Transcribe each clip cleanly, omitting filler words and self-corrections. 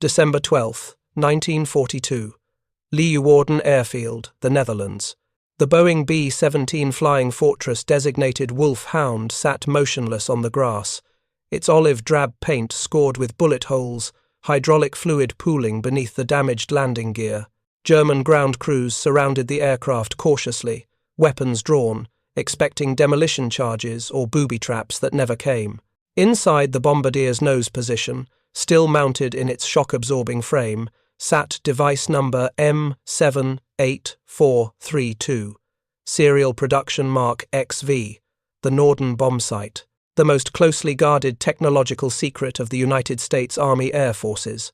December 12th, 1942. Leeuwarden Airfield, the Netherlands. The Boeing B-17 Flying Fortress designated Wulfe Hound sat motionless on the grass, its olive drab paint scored with bullet holes, hydraulic fluid pooling beneath the damaged landing gear. German ground crews surrounded the aircraft cautiously, weapons drawn, expecting demolition charges or booby traps that never came. Inside the bombardier's nose position, still mounted in its shock-absorbing frame, sat device number M78432, serial production mark XV, the Norden Bombsight, the most closely guarded technological secret of the United States Army Air Forces.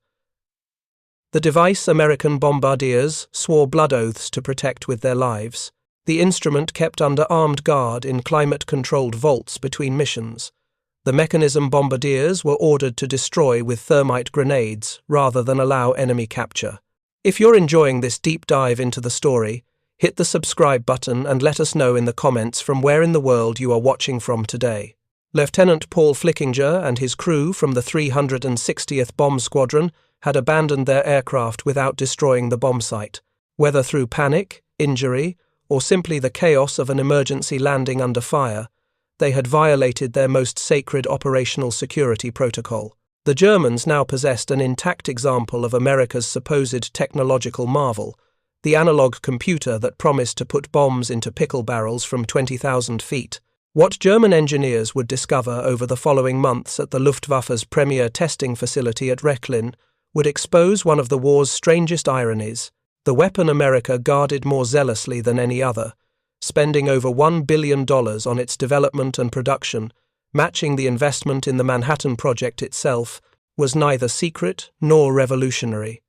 The device American bombardiers swore blood oaths to protect with their lives. The instrument kept under armed guard in climate-controlled vaults between missions. The mechanism bombardiers were ordered to destroy with thermite grenades rather than allow enemy capture. If you're enjoying this deep dive into the story, hit the subscribe button and let us know in the comments from where in the world you are watching from today. Lieutenant Paul Flickinger and his crew from the 360th Bomb Squadron had abandoned their aircraft without destroying the bomb site, whether through panic, injury, or simply the chaos of an emergency landing under fire. They had violated their most sacred operational security protocol. The Germans now possessed an intact example of America's supposed technological marvel, the analog computer that promised to put bombs into pickle barrels from 20,000 feet. What German engineers would discover over the following months at the Luftwaffe's premier testing facility at Rechlin would expose one of the war's strangest ironies. The weapon America guarded more zealously than any other, spending over $1 billion on its development and production, matching the investment in the Manhattan Project itself, was neither secret nor revolutionary.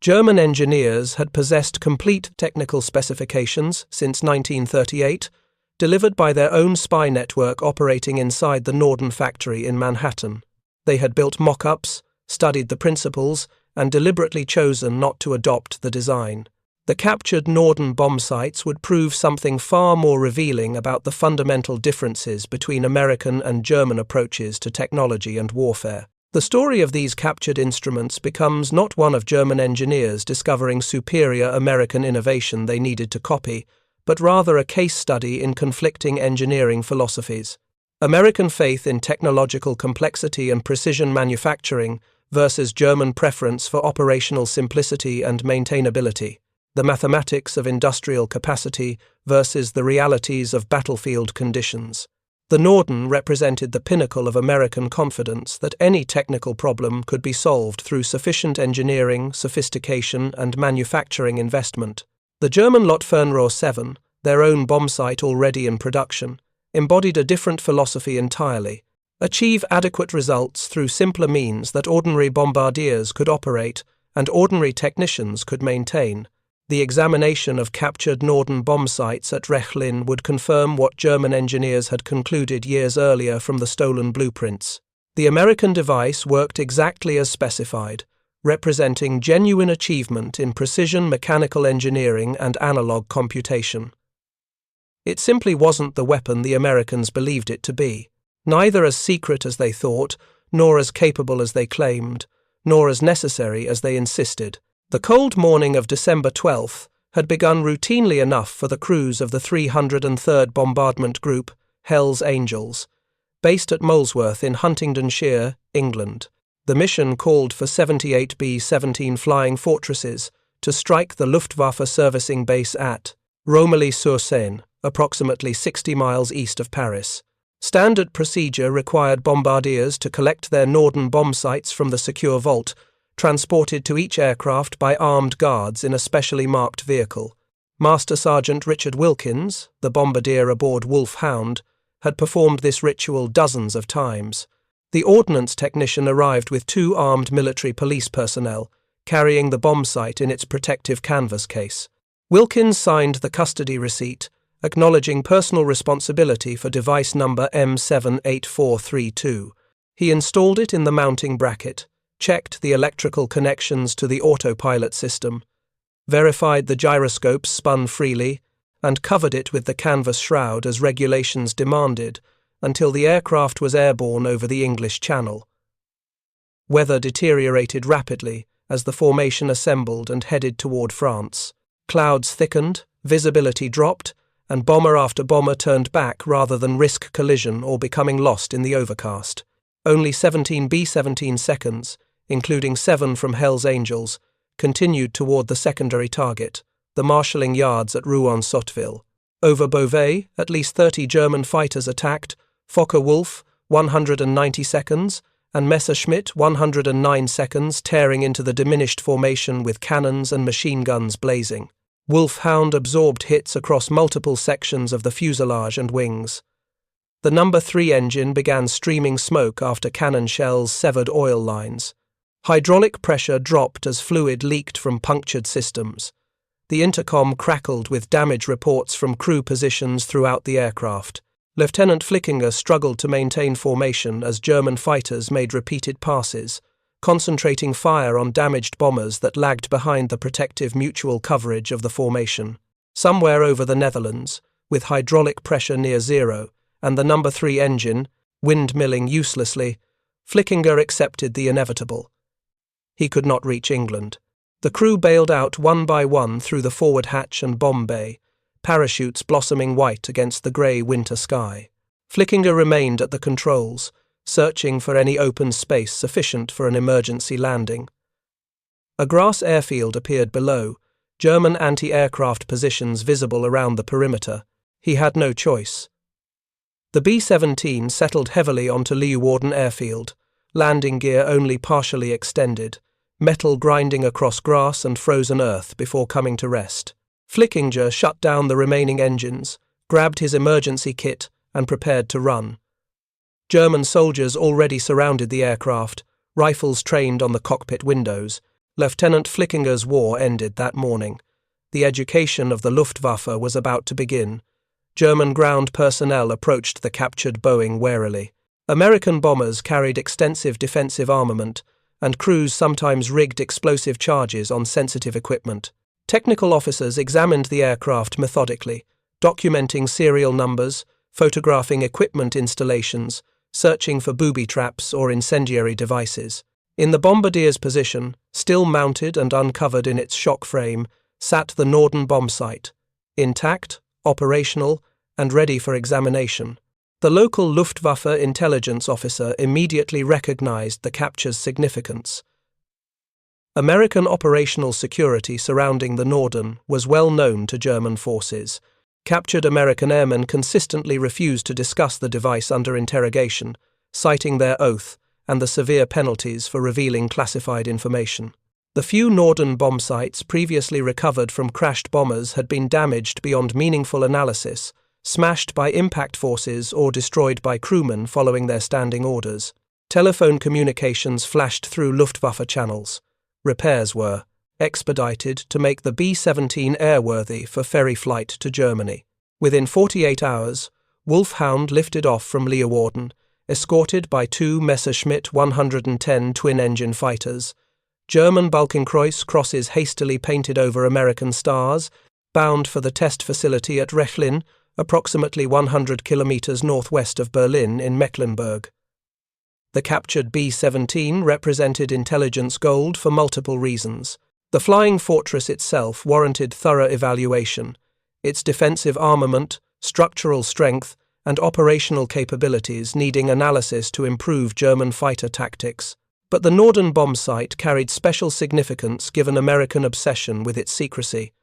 German engineers had possessed complete technical specifications since 1938, delivered by their own spy network operating inside the Norden factory in Manhattan. They had built mock-ups, studied the principles, and deliberately chosen not to adopt the design. The captured Norden bombsights would prove something far more revealing about the fundamental differences between American and German approaches to technology and warfare. The story of these captured instruments becomes not one of German engineers discovering superior American innovation they needed to copy, but rather a case study in conflicting engineering philosophies. American faith in technological complexity and precision manufacturing versus German preference for operational simplicity and maintainability. The mathematics of industrial capacity versus the realities of battlefield conditions. The Norden represented the pinnacle of American confidence that any technical problem could be solved through sufficient engineering, sophistication, and manufacturing investment. The German Luftwaffe 7, their own bombsight already in production, embodied a different philosophy entirely. Achieve adequate results through simpler means that ordinary bombardiers could operate and ordinary technicians could maintain. The examination of captured Norden bombsights at Rechlin would confirm what German engineers had concluded years earlier from the stolen blueprints. The American device worked exactly as specified, representing genuine achievement in precision mechanical engineering and analog computation. It simply wasn't the weapon the Americans believed it to be. Neither as secret as they thought, nor as capable as they claimed, nor as necessary as they insisted. The cold morning of December 12th had begun routinely enough for the crews of the 303rd Bombardment Group, Hell's Angels, based at Molesworth in Huntingdonshire, England. The mission called for 78 B-17 Flying Fortresses to strike the Luftwaffe servicing base at Romilly-sur-Seine, approximately 60 miles east of Paris. Standard procedure required bombardiers to collect their Norden bombsights from the secure vault, transported to each aircraft by armed guards in a specially marked vehicle. Master Sergeant Richard Wilkins, the bombardier aboard Wulfe Hound, had performed this ritual dozens of times. The ordnance technician arrived with 2 armed military police personnel, carrying the bombsight in its protective canvas case. Wilkins signed the custody receipt, acknowledging personal responsibility for device number M78432. He installed it in the mounting bracket, checked the electrical connections to the autopilot system, verified the gyroscopes spun freely, and covered it with the canvas shroud as regulations demanded until the aircraft was airborne over the English Channel. Weather deteriorated rapidly as the formation assembled and headed toward France. Clouds thickened, visibility dropped, and bomber after bomber turned back rather than risk collision or becoming lost in the overcast. Only 17 B-17 seconds, including 7 from Hell's Angels, continued toward the secondary target, the marshalling yards at Rouen-Sotteville. Over Beauvais, at least 30 German fighters attacked, Focke-Wulf, 190 seconds, and Messerschmitt, 109 seconds, tearing into the diminished formation with cannons and machine guns blazing. Wulfe Hound absorbed hits across multiple sections of the fuselage and wings. The No. 3 engine began streaming smoke after cannon shells severed oil lines. Hydraulic pressure dropped as fluid leaked from punctured systems. The intercom crackled with damage reports from crew positions throughout the aircraft. Lieutenant Flickinger struggled to maintain formation as German fighters made repeated passes, concentrating fire on damaged bombers that lagged behind the protective mutual coverage of the formation. Somewhere over the Netherlands, with hydraulic pressure near zero and the No. 3 engine windmilling uselessly, Flickinger accepted the inevitable. He could not reach England. The crew bailed out one by one through the forward hatch and bomb bay, parachutes blossoming white against the grey winter sky. Flickinger remained at the controls, searching for any open space sufficient for an emergency landing. A grass airfield appeared below, German anti-aircraft positions visible around the perimeter. He had no choice. The B-17 settled heavily onto Leeuwarden Airfield, landing gear only partially extended, metal grinding across grass and frozen earth before coming to rest. Flickinger shut down the remaining engines, grabbed his emergency kit, and prepared to run. German soldiers already surrounded the aircraft, rifles trained on the cockpit windows. Lieutenant Flickinger's war ended that morning. The education of the Luftwaffe was about to begin. German ground personnel approached the captured Boeing warily. American bombers carried extensive defensive armament, and crews sometimes rigged explosive charges on sensitive equipment. Technical officers examined the aircraft methodically, documenting serial numbers, photographing equipment installations, searching for booby traps or incendiary devices. In the bombardier's position, still mounted and uncovered in its shock frame, sat the Norden Bombsight, intact, operational, and ready for examination. The local Luftwaffe intelligence officer immediately recognized the capture's significance. American operational security surrounding the Norden was well known to German forces. Captured American airmen consistently refused to discuss the device under interrogation, citing their oath and the severe penalties for revealing classified information. The few Norden bombsights previously recovered from crashed bombers had been damaged beyond meaningful analysis, smashed by impact forces or destroyed by crewmen following their standing orders. Telephone communications flashed through Luftwaffe channels. Repairs were expedited to make the B-17 airworthy for ferry flight to Germany. Within 48 hours, Wulfe Hound lifted off from Leeuwarden, escorted by 2 Messerschmitt 110 twin-engine fighters. German Balkenkreuz crosses hastily painted over American stars, bound for the test facility at Rechlin, approximately 100 kilometers northwest of Berlin in Mecklenburg. The captured B-17 represented intelligence gold for multiple reasons. The Flying Fortress itself warranted thorough evaluation. Its defensive armament, structural strength, and operational capabilities needing analysis to improve German fighter tactics. But the Norden Bombsight carried special significance given American obsession with its secrecy.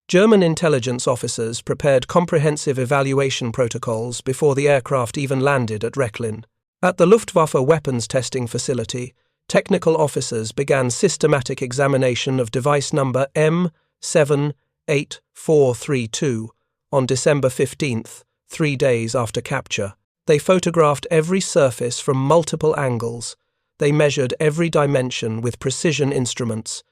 German intelligence officers prepared comprehensive evaluation protocols before the aircraft even landed at Rechlin. At the Luftwaffe weapons testing facility, technical officers began systematic examination of device number M78432 on December 15th, 3 days after capture. They photographed every surface from multiple angles. They measured every dimension with precision instruments.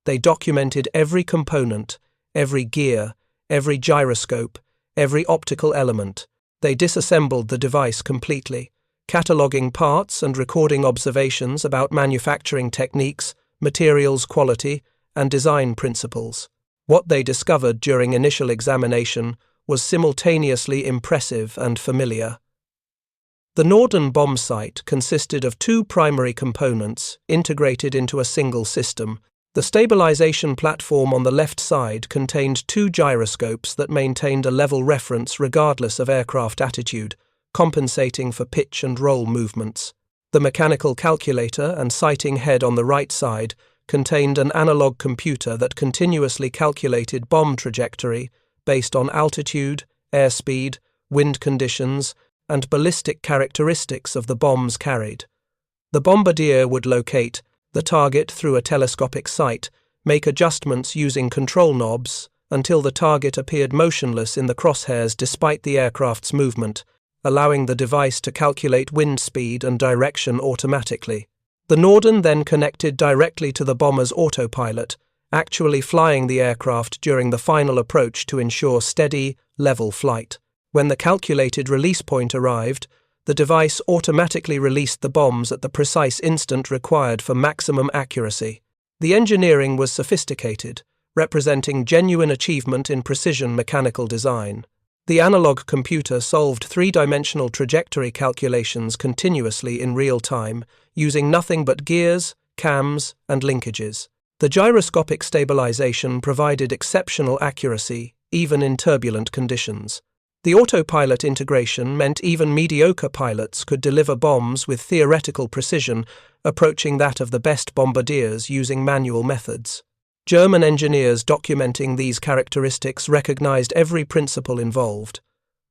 They documented every component, every gear, every gyroscope, every optical element. They disassembled the device completely, cataloguing parts and recording observations about manufacturing techniques, materials quality, and design principles. What they discovered during initial examination was simultaneously impressive and familiar. The Norden Bombsight consisted of two primary components integrated into a single system. The stabilization platform on the left side contained two gyroscopes that maintained a level reference regardless of aircraft attitude, compensating for pitch and roll movements. The mechanical calculator and sighting head on the right side contained an analog computer that continuously calculated bomb trajectory based on altitude, airspeed, wind conditions, and ballistic characteristics of the bombs carried. The bombardier would locate the target through a telescopic sight, make adjustments using control knobs until the target appeared motionless in the crosshairs despite the aircraft's movement, allowing the device to calculate wind speed and direction automatically. The Norden then connected directly to the bomber's autopilot, actually flying the aircraft during the final approach to ensure steady, level flight. When the calculated release point arrived, the device automatically released the bombs at the precise instant required for maximum accuracy. The engineering was sophisticated, representing genuine achievement in precision mechanical design. The analog computer solved three-dimensional trajectory calculations continuously in real time, using nothing but gears, cams, and linkages. The gyroscopic stabilization provided exceptional accuracy, even in turbulent conditions. The autopilot integration meant even mediocre pilots could deliver bombs with theoretical precision, approaching that of the best bombardiers using manual methods. German engineers documenting these characteristics recognized every principle involved: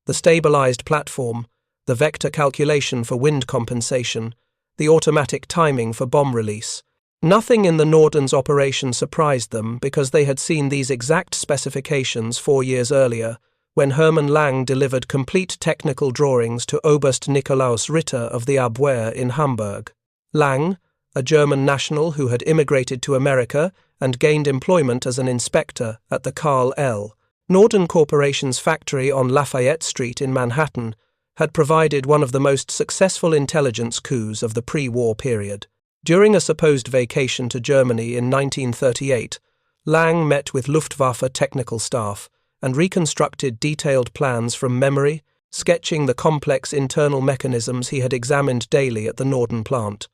the stabilized platform, the vector calculation for wind compensation, the automatic timing for bomb release. Nothing in the Norden's operation surprised them because they had seen these exact specifications 4 years earlier, when Hermann Lang delivered complete technical drawings to Oberst Nikolaus Ritter of the Abwehr in Hamburg. Lang, a German national who had immigrated to America and gained employment as an inspector at the Carl L. Norden Corporation's factory on Lafayette Street in Manhattan, had provided one of the most successful intelligence coups of the pre-war period. During a supposed vacation to Germany in 1938, Lang met with Luftwaffe technical staff and reconstructed detailed plans from memory, sketching the complex internal mechanisms he had examined daily at the Norden plant.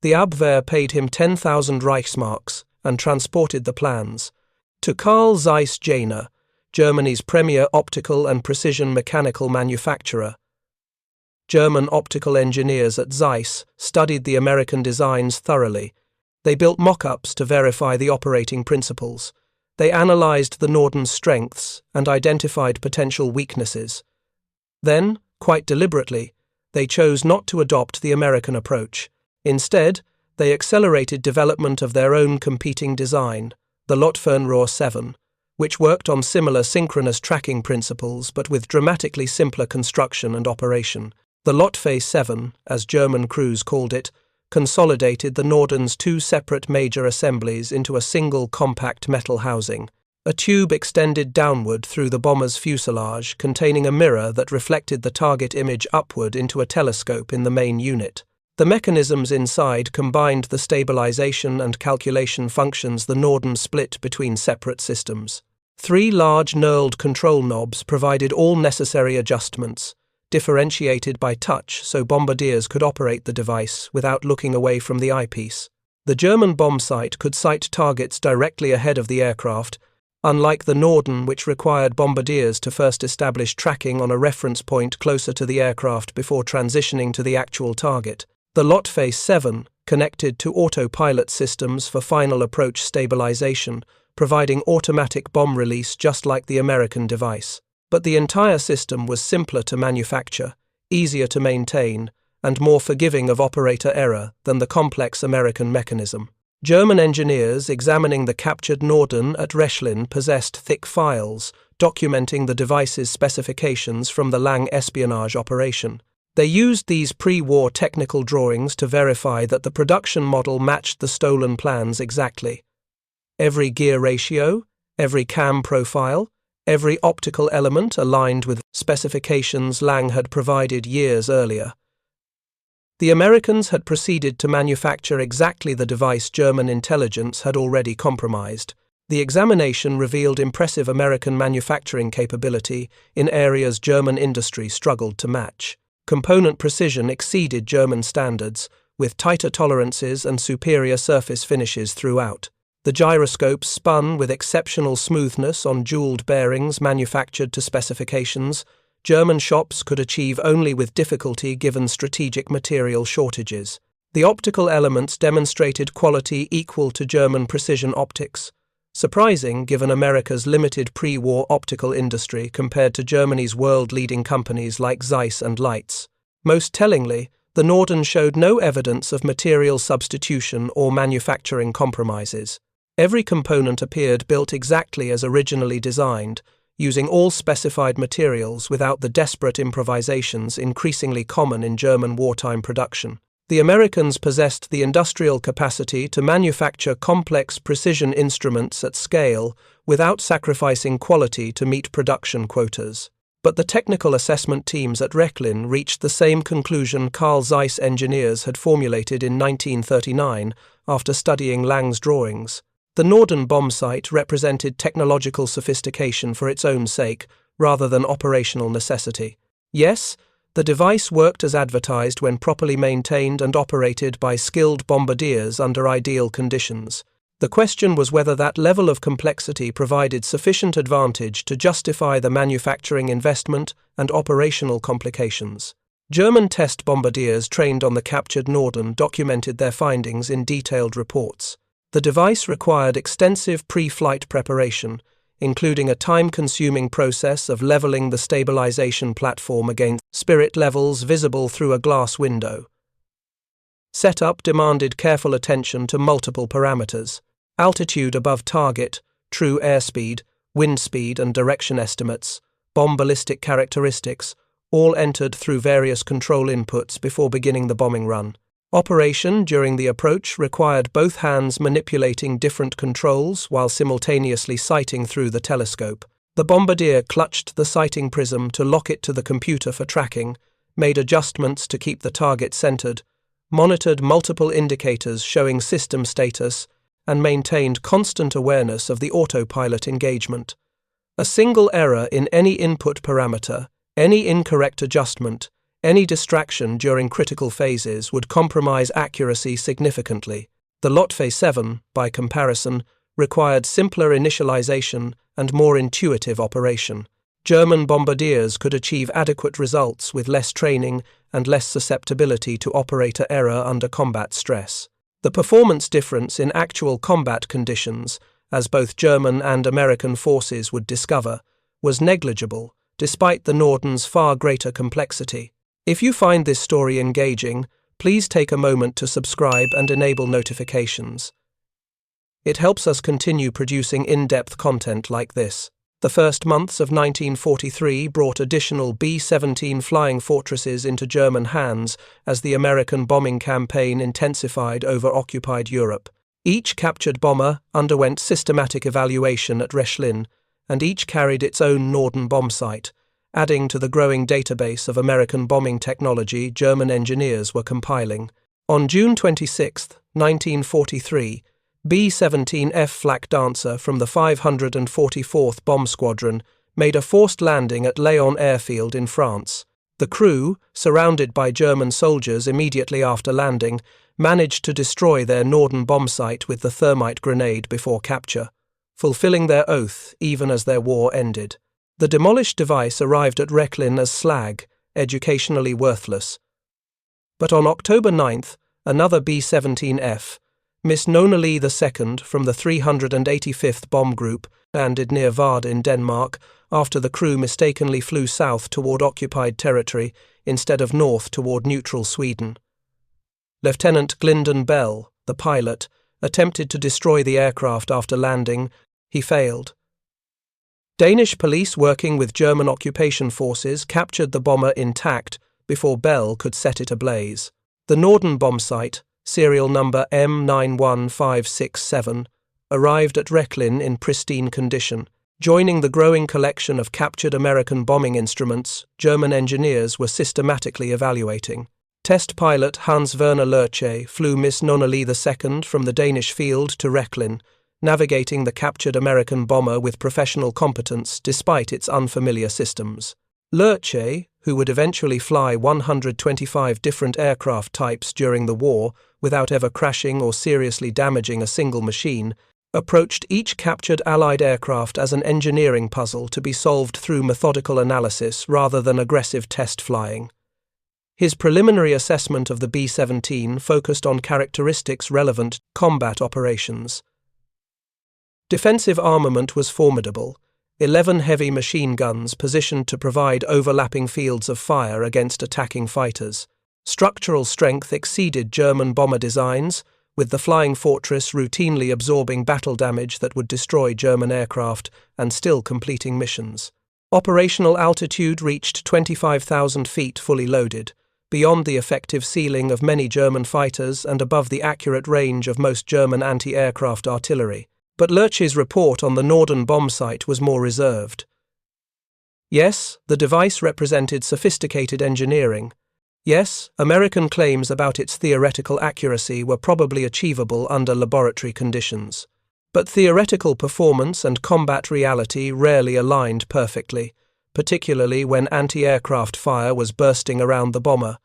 The Abwehr paid him 10,000 Reichsmarks and transported the plans to Carl Zeiss Jena, Germany's premier optical and precision mechanical manufacturer. German optical engineers at Zeiss studied the American designs thoroughly. They built mock-ups to verify the operating principles. They analyzed the Norden's strengths and identified potential weaknesses. Then, quite deliberately, they chose not to adopt the American approach. Instead, they accelerated development of their own competing design, the Luftfernrohr 7, which worked on similar synchronous tracking principles but with dramatically simpler construction and operation. The Luftwaffe 7, as German crews called it, consolidated the Norden's two separate major assemblies into a single compact metal housing. A tube extended downward through the bomber's fuselage containing a mirror that reflected the target image upward into a telescope in the main unit. The mechanisms inside combined the stabilization and calculation functions the Norden split between separate systems. 3 large knurled control knobs provided all necessary adjustments, differentiated by touch so bombardiers could operate the device without looking away from the eyepiece. The German bombsight could sight targets directly ahead of the aircraft, unlike the Norden, which required bombardiers to first establish tracking on a reference point closer to the aircraft before transitioning to the actual target. The Luftwaffe 7 connected to autopilot systems for final approach stabilization, providing automatic bomb release just like the American device. But the entire system was simpler to manufacture, easier to maintain, and more forgiving of operator error than the complex American mechanism. German engineers examining the captured Norden at Rechlin possessed thick files documenting the device's specifications from the Lang espionage operation. They used these pre-war technical drawings to verify that the production model matched the stolen plans exactly. Every gear ratio, every cam profile, every optical element aligned with specifications Lang had provided years earlier. The Americans had proceeded to manufacture exactly the device German intelligence had already compromised. The examination revealed impressive American manufacturing capability in areas German industry struggled to match. Component precision exceeded German standards, with tighter tolerances and superior surface finishes throughout. The gyroscopes spun with exceptional smoothness on jeweled bearings manufactured to specifications German shops could achieve only with difficulty given strategic material shortages. The optical elements demonstrated quality equal to German precision optics, surprising given America's limited pre-war optical industry compared to Germany's world-leading companies like Zeiss and Leitz. Most tellingly, the Norden showed no evidence of material substitution or manufacturing compromises. Every component appeared built exactly as originally designed, using all specified materials without the desperate improvisations increasingly common in German wartime production. The Americans possessed the industrial capacity to manufacture complex precision instruments at scale without sacrificing quality to meet production quotas. But the technical assessment teams at Rechlin reached the same conclusion Carl Zeiss engineers had formulated in 1939 after studying Lang's drawings. The Norden Bombsight represented technological sophistication for its own sake, rather than operational necessity. Yes, the device worked as advertised when properly maintained and operated by skilled bombardiers under ideal conditions. The question was whether that level of complexity provided sufficient advantage to justify the manufacturing investment and operational complications. German test bombardiers trained on the captured Norden documented their findings in detailed reports. The device required extensive pre-flight preparation, including a time-consuming process of leveling the stabilization platform against spirit levels visible through a glass window. Setup demanded careful attention to multiple parameters: altitude above target, true airspeed, wind speed and direction estimates, bomb ballistic characteristics, all entered through various control inputs before beginning the bombing run. Operation during the approach required both hands manipulating different controls while simultaneously sighting through the telescope. The bombardier clutched the sighting prism to lock it to the computer for tracking, made adjustments to keep the target centered, monitored multiple indicators showing system status, and maintained constant awareness of the autopilot engagement. A single error in any input parameter, any incorrect adjustment, any distraction during critical phases would compromise accuracy significantly. The Wulfe 7, by comparison, required simpler initialization and more intuitive operation. German bombardiers could achieve adequate results with less training and less susceptibility to operator error under combat stress. The performance difference in actual combat conditions, as both German and American forces would discover, was negligible, despite the Norden's far greater complexity. If you find this story engaging, please take a moment to subscribe and enable notifications. It helps us continue producing in-depth content like this. The first months of 1943 brought additional B-17 Flying Fortresses into German hands as the American bombing campaign intensified over occupied Europe. Each captured bomber underwent systematic evaluation at Rechlin, and each carried its own Norden Bombsight, adding to the growing database of American bombing technology German engineers were compiling. On June 26, 1943, B-17F Flak Dancer from the 544th Bomb Squadron made a forced landing at Leeuwarden Airfield in France. The crew, surrounded by German soldiers immediately after landing, managed to destroy their Norden Bombsight with the thermite grenade before capture, fulfilling their oath even as their war ended. The demolished device arrived at Rechlin as slag, educationally worthless. But on October 9th, another B-17F, Miss Nonali II from the 385th Bomb Group, landed near Varde in Denmark after the crew mistakenly flew south toward occupied territory instead of north toward neutral Sweden. Lieutenant Glyndon Bell, the pilot, attempted to destroy the aircraft after landing. He failed. Danish police working with German occupation forces captured the bomber intact before Bell could set it ablaze. The Norden Bombsight, serial number M91567, arrived at Rechlin in pristine condition. Joining the growing collection of captured American bombing instruments, German engineers were systematically evaluating. Test pilot Hans-Werner Lerche flew Miss Nonali II from the Danish field to Rechlin, navigating the captured American bomber with professional competence despite its unfamiliar systems. Leeuwarden, who would eventually fly 125 different aircraft types during the war without ever crashing or seriously damaging a single machine, approached each captured Allied aircraft as an engineering puzzle to be solved through methodical analysis rather than aggressive test flying. His preliminary assessment of the B-17 focused on characteristics relevant to combat operations. Defensive armament was formidable, 11 heavy machine guns positioned to provide overlapping fields of fire against attacking fighters. Structural strength exceeded German bomber designs, with the Flying Fortress routinely absorbing battle damage that would destroy German aircraft and still completing missions. Operational altitude reached 25,000 feet fully loaded, beyond the effective ceiling of many German fighters and above the accurate range of most German anti-aircraft artillery. But Leeuwarden's report on the Norden Bombsight was more reserved. Yes, the device represented sophisticated engineering. Yes, American claims about its theoretical accuracy were probably achievable under laboratory conditions. But theoretical performance and combat reality rarely aligned perfectly, particularly when anti-aircraft fire was bursting around the bomber.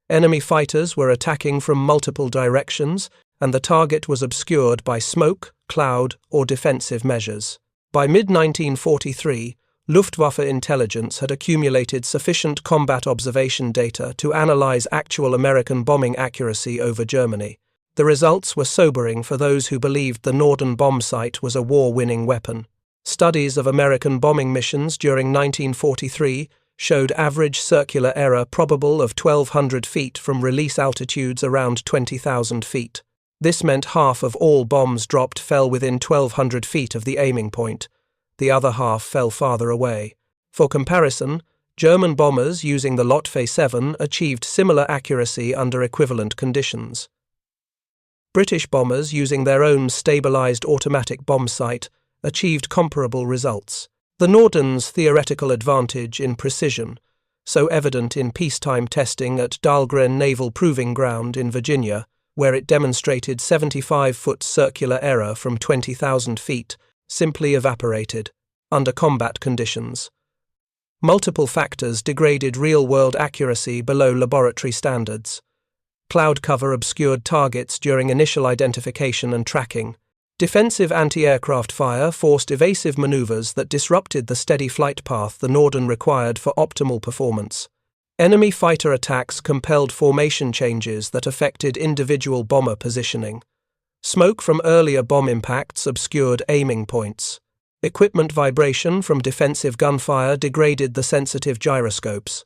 Enemy fighters were attacking from multiple directions, and the target was obscured by smoke, cloud, or defensive measures. By mid-1943, Luftwaffe intelligence had accumulated sufficient combat observation data to analyze actual American bombing accuracy over Germany. The results were sobering for those who believed the Norden Bombsight was a war-winning weapon. Studies of American bombing missions during 1943 showed average circular error probable of 1,200 feet from release altitudes around 20,000 feet. This meant half of all bombs dropped fell within 1,200 feet of the aiming point. The other half fell farther away. For comparison, German bombers using the Wulfe 7 achieved similar accuracy under equivalent conditions. British bombers using their own stabilized automatic bombsight achieved comparable results. The Norden's theoretical advantage in precision, so evident in peacetime testing at Dahlgren Naval Proving Ground in Virginia, where it demonstrated 75-foot circular error from 20,000 feet, simply evaporated under combat conditions. Multiple factors degraded real-world accuracy below laboratory standards. Cloud cover obscured targets during initial identification and tracking. Defensive anti-aircraft fire forced evasive maneuvers that disrupted the steady flight path the Norden required for optimal performance. Enemy fighter attacks compelled formation changes that affected individual bomber positioning. Smoke from earlier bomb impacts obscured aiming points. Equipment vibration from defensive gunfire degraded the sensitive gyroscopes.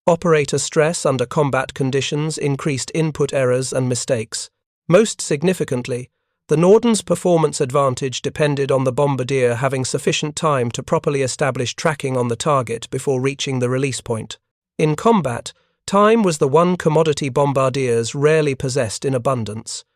Operator stress under combat conditions increased input errors and mistakes. Most significantly, the Norden's performance advantage depended on the bombardier having sufficient time to properly establish tracking on the target before reaching the release point. In combat, time was the one commodity bombardiers rarely possessed in abundance.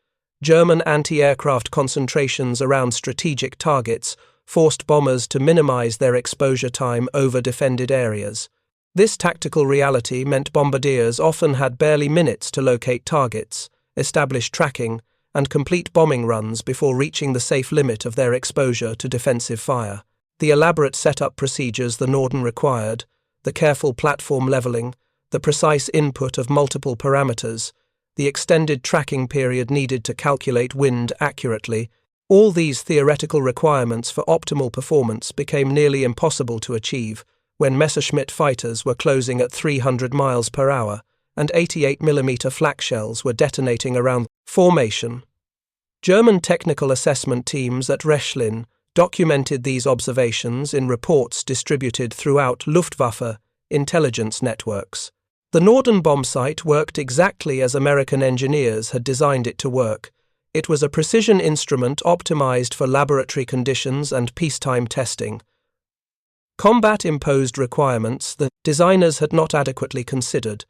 German anti-aircraft concentrations around strategic targets forced bombers to minimize their exposure time over defended areas. This tactical reality meant bombardiers often had barely minutes to locate targets, establish tracking, and complete bombing runs before reaching the safe limit of their exposure to defensive fire. The elaborate setup procedures the Norden required, the careful platform leveling, the precise input of multiple parameters, the extended tracking period needed to calculate wind accurately, all these theoretical requirements for optimal performance became nearly impossible to achieve when Messerschmitt fighters were closing at 300 miles per hour and 88mm flak shells were detonating around formation. German technical assessment teams at Rechlin documented these observations in reports distributed throughout Luftwaffe intelligence networks. The Norden Bombsight worked exactly as American engineers had designed it to work. It was a precision instrument optimized for laboratory conditions and peacetime testing. Combat imposed requirements that designers had not adequately considered,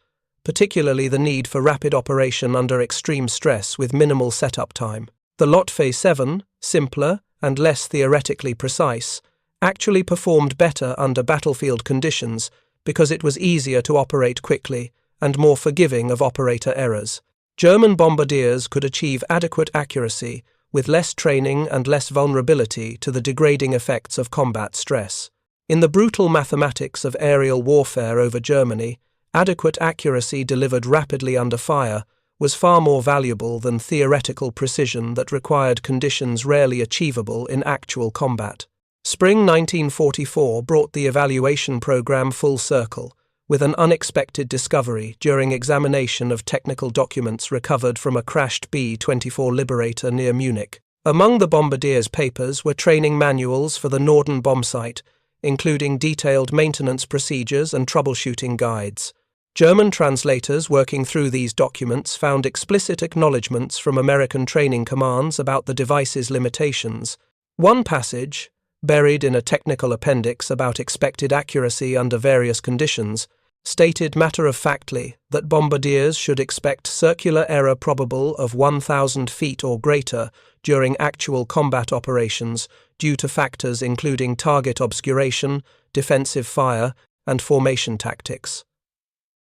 particularly the need for rapid operation under extreme stress with minimal setup time. The Wulfe 7, simpler and less theoretically precise, actually performed better under battlefield conditions because it was easier to operate quickly and more forgiving of operator errors. German bombardiers could achieve adequate accuracy with less training and less vulnerability to the degrading effects of combat stress. In the brutal mathematics of aerial warfare over Germany, adequate accuracy delivered rapidly under fire was far more valuable than theoretical precision that required conditions rarely achievable in actual combat. Spring 1944 brought the evaluation program full circle, with an unexpected discovery during examination of technical documents recovered from a crashed B-24 Liberator near Munich. Among the Bombardiers' papers were training manuals for the Norden Bombsight, including detailed maintenance procedures and troubleshooting guides. German translators working through these documents found explicit acknowledgements from American training commands about the device's limitations. One passage, buried in a technical appendix about expected accuracy under various conditions, stated matter-of-factly that bombardiers should expect circular error probable of 1,000 feet or greater during actual combat operations due to factors including target obscuration, defensive fire, and formation tactics.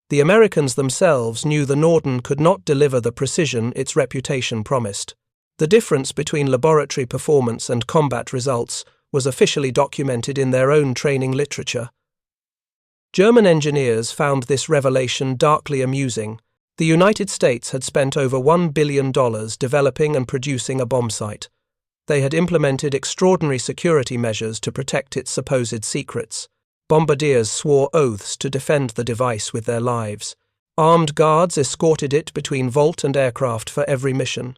The Americans themselves knew the Norden could not deliver the precision its reputation promised. The difference between laboratory performance and combat results was officially documented in their own training literature. German engineers found this revelation darkly amusing. The United States had spent over $1 billion developing and producing a bombsight. They had implemented extraordinary security measures to protect its supposed secrets. Bombardiers swore oaths to defend the device with their lives. Armed guards escorted it between vault and aircraft for every mission.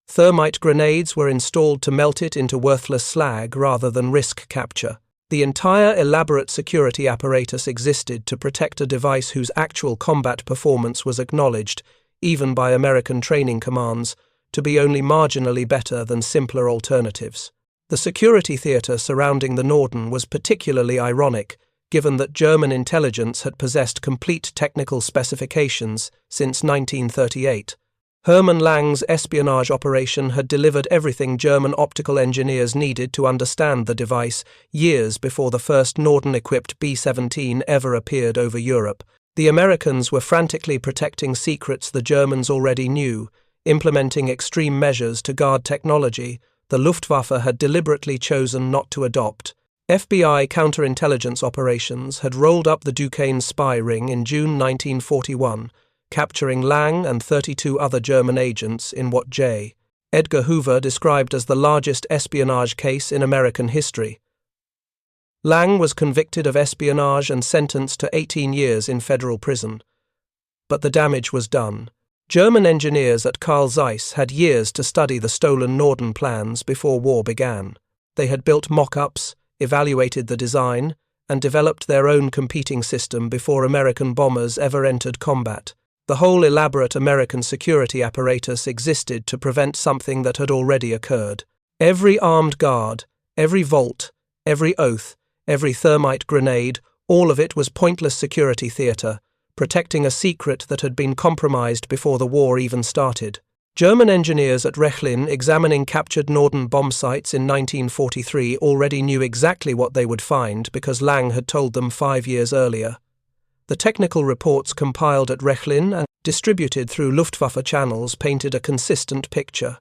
Thermite grenades were installed to melt it into worthless slag rather than risk capture. The entire elaborate security apparatus existed to protect a device whose actual combat performance was acknowledged, even by American training commands, to be only marginally better than simpler alternatives. The security theatre surrounding the Norden was particularly ironic, given that German intelligence had possessed complete technical specifications since 1938. Hermann Lang's espionage operation had delivered everything German optical engineers needed to understand the device years before the first Norden-equipped B-17 ever appeared over Europe. The Americans were frantically protecting secrets the Germans already knew, implementing extreme measures to guard technology the Luftwaffe had deliberately chosen not to adopt. FBI counterintelligence operations had rolled up the Duquesne spy ring in June 1941, capturing Lang and 32 other German agents in what J. Edgar Hoover described as the largest espionage case in American history. Lang was convicted of espionage and sentenced to 18 years in federal prison. But the damage was done. German engineers at Carl Zeiss had years to study the stolen Norden plans before war began. They had built mock-ups, evaluated the design, and developed their own competing system before American bombers ever entered combat. The whole elaborate American security apparatus existed to prevent something that had already occurred. Every armed guard, every vault, every oath, every thermite grenade, all of it was pointless security theatre, protecting a secret that had been compromised before the war even started. German engineers at Rechlin examining captured Norden bomb sites in 1943 already knew exactly what they would find because Lang had told them 5 years earlier. The technical reports compiled at Rechlin and distributed through Luftwaffe channels painted a consistent picture.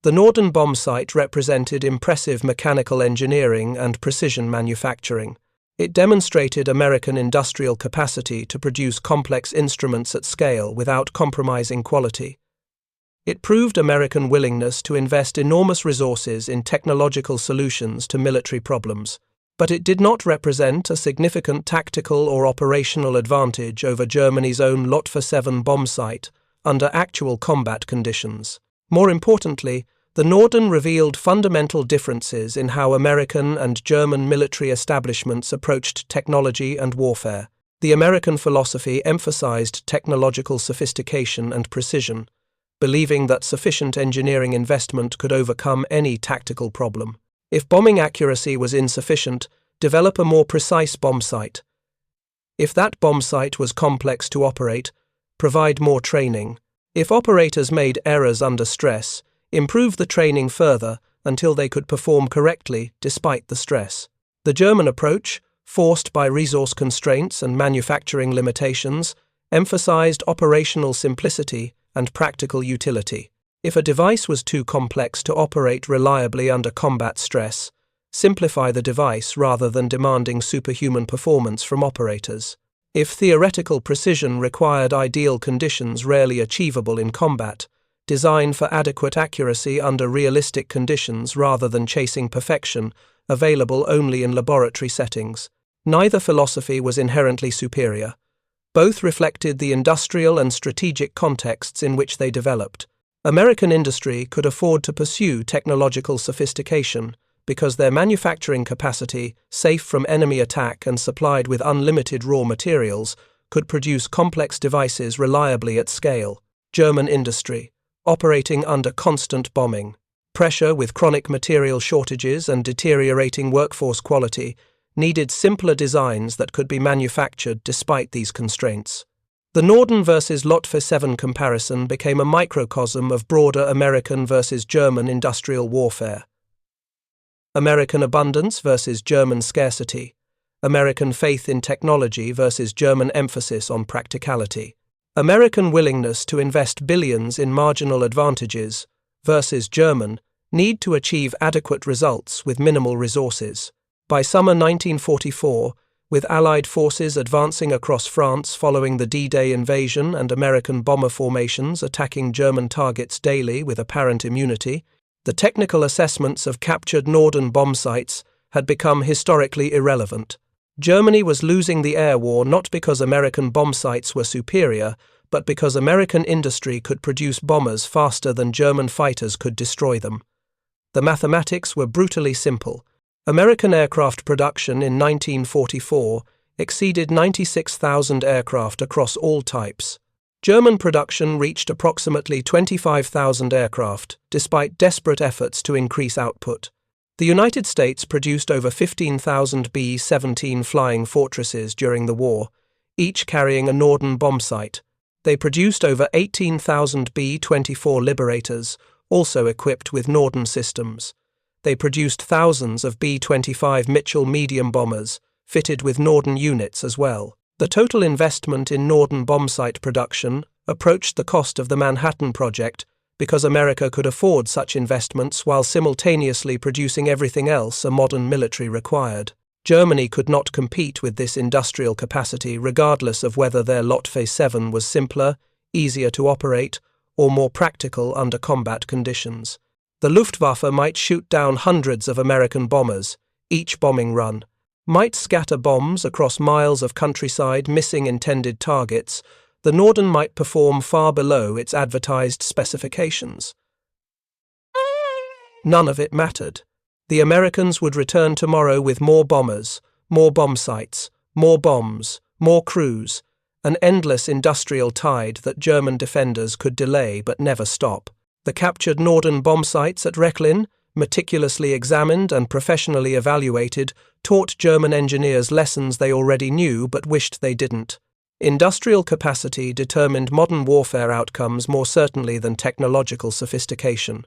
The Norden bombsight represented impressive mechanical engineering and precision manufacturing. It demonstrated American industrial capacity to produce complex instruments at scale without compromising quality. It proved American willingness to invest enormous resources in technological solutions to military problems, but it did not represent a significant tactical or operational advantage over Germany's own Luftwaffe 7 bombsight under actual combat conditions. More importantly, the Norden revealed fundamental differences in how American and German military establishments approached technology and warfare. The American philosophy emphasized technological sophistication and precision, believing that sufficient engineering investment could overcome any tactical problem. If bombing accuracy was insufficient, develop a more precise bombsight. If that bombsight was complex to operate, provide more training. If operators made errors under stress, improve the training further until they could perform correctly despite the stress. The German approach, forced by resource constraints and manufacturing limitations, emphasized operational simplicity and practical utility. If a device was too complex to operate reliably under combat stress, simplify the device rather than demanding superhuman performance from operators. If theoretical precision required ideal conditions rarely achievable in combat, design for adequate accuracy under realistic conditions rather than chasing perfection, available only in laboratory settings. Neither philosophy was inherently superior. Both reflected the industrial and strategic contexts in which they developed. American industry could afford to pursue technological sophistication because their manufacturing capacity, safe from enemy attack and supplied with unlimited raw materials, could produce complex devices reliably at scale. German industry, operating under constant bombing, pressure with chronic material shortages and deteriorating workforce quality, needed simpler designs that could be manufactured despite these constraints. The Norden versus Luftwaffe 7 comparison became a microcosm of broader American versus German industrial warfare. American abundance versus German scarcity, American faith in technology versus German emphasis on practicality, American willingness to invest billions in marginal advantages versus German need to achieve adequate results with minimal resources. By summer 1944, with Allied forces advancing across France following the D-Day invasion and American bomber formations attacking German targets daily with apparent immunity, the technical assessments of captured Norden bombsights had become historically irrelevant. Germany was losing the air war not because American bombsights were superior, but because American industry could produce bombers faster than German fighters could destroy them. The mathematics were brutally simple. American aircraft production in 1944 exceeded 96,000 aircraft across all types. German production reached approximately 25,000 aircraft, despite desperate efforts to increase output. The United States produced over 15,000 B-17 Flying Fortresses during the war, each carrying a Norden bombsight. They produced over 18,000 B-24 Liberators, also equipped with Norden systems. They produced thousands of B-25 Mitchell medium bombers, fitted with Norden units as well. The total investment in Norden bombsight production approached the cost of the Manhattan Project because America could afford such investments while simultaneously producing everything else a modern military required. Germany could not compete with this industrial capacity regardless of whether their Luftwaffe 7 was simpler, easier to operate, or more practical under combat conditions. The Luftwaffe might shoot down hundreds of American bombers, each bombing run, might scatter bombs across miles of countryside missing intended targets. The Norden might perform far below its advertised specifications. None of it mattered. The Americans would return tomorrow with more bombers, more bombsights, more bombs, more crews, an endless industrial tide that German defenders could delay but never stop. The captured Norden bombsights at Rechlin, meticulously examined and professionally evaluated, taught German engineers lessons they already knew but wished they didn't. Industrial capacity determined modern warfare outcomes more certainly than technological sophistication.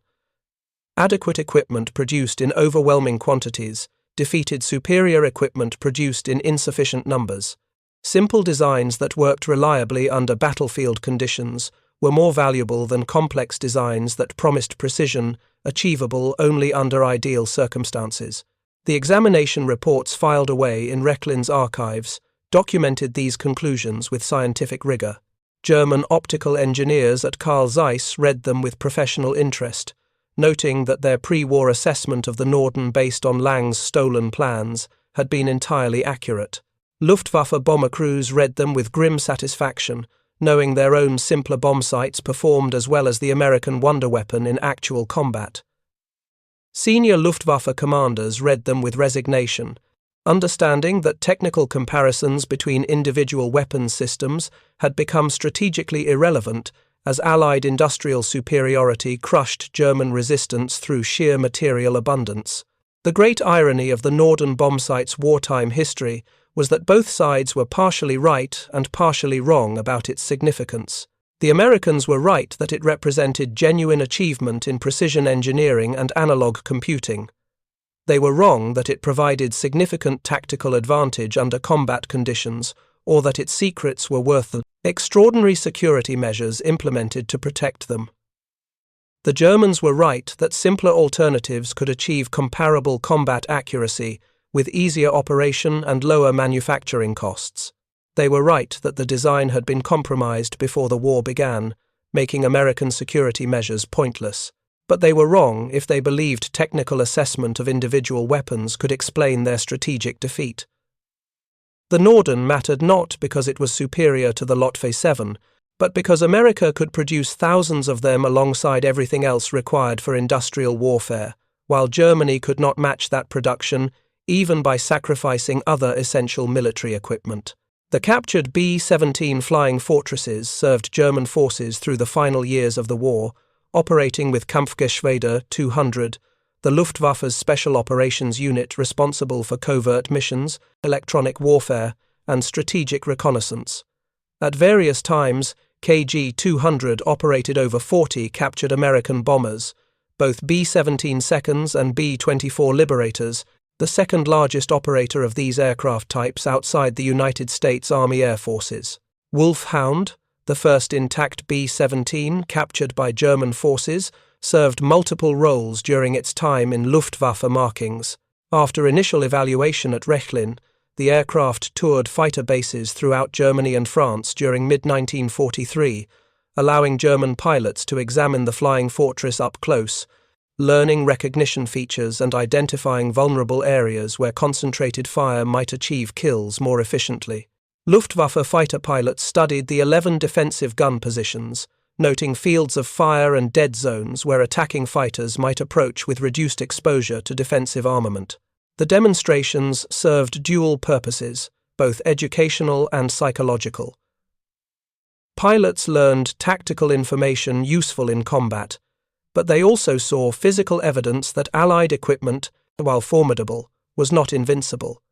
Adequate equipment produced in overwhelming quantities defeated superior equipment produced in insufficient numbers. Simple designs that worked reliably under battlefield conditions were more valuable than complex designs that promised precision, achievable only under ideal circumstances. The examination reports filed away in Rechlin's archives documented these conclusions with scientific rigor. German optical engineers at Carl Zeiss read them with professional interest, noting that their pre-war assessment of the Norden based on Lang's stolen plans had been entirely accurate. Luftwaffe bomber crews read them with grim satisfaction, knowing their own simpler bombsights performed as well as the American wonder weapon in actual combat. Senior Luftwaffe commanders read them with resignation, understanding that technical comparisons between individual weapons systems had become strategically irrelevant as Allied industrial superiority crushed German resistance through sheer material abundance. The great irony of the Norden bombsight's wartime history was that both sides were partially right and partially wrong about its significance. The Americans were right that it represented genuine achievement in precision engineering and analog computing. They were wrong that it provided significant tactical advantage under combat conditions, or that its secrets were worth the extraordinary security measures implemented to protect them. The Germans were right that simpler alternatives could achieve comparable combat accuracy with easier operation and lower manufacturing costs. They were right that the design had been compromised before the war began, making American security measures pointless. But they were wrong if they believed technical assessment of individual weapons could explain their strategic defeat. The Norden mattered not because it was superior to the Lotfe 7, but because America could produce thousands of them alongside everything else required for industrial warfare, while Germany could not match that production even by sacrificing other essential military equipment. The captured B-17 Flying Fortresses served German forces through the final years of the war, operating with Kampfgeschwader 200, the Luftwaffe's Special Operations Unit responsible for covert missions, electronic warfare, and strategic reconnaissance. At various times, KG-200 operated over 40 captured American bombers, both B-17 Seconds and B-24 Liberators, the second largest operator of these aircraft types outside the United States Army Air Forces. Wulfe Hound, the first intact B-17 captured by German forces, served multiple roles during its time in Luftwaffe markings. After initial evaluation at Rechlin, the aircraft toured fighter bases throughout Germany and France during mid-1943, allowing German pilots to examine the Flying Fortress up close, learning recognition features and identifying vulnerable areas where concentrated fire might achieve kills more efficiently. Luftwaffe fighter pilots studied the 11 defensive gun positions, noting fields of fire and dead zones where attacking fighters might approach with reduced exposure to defensive armament. The demonstrations served dual purposes, both educational and psychological. Pilots learned tactical information useful in combat, but they also saw physical evidence that Allied equipment, while formidable, was not invincible.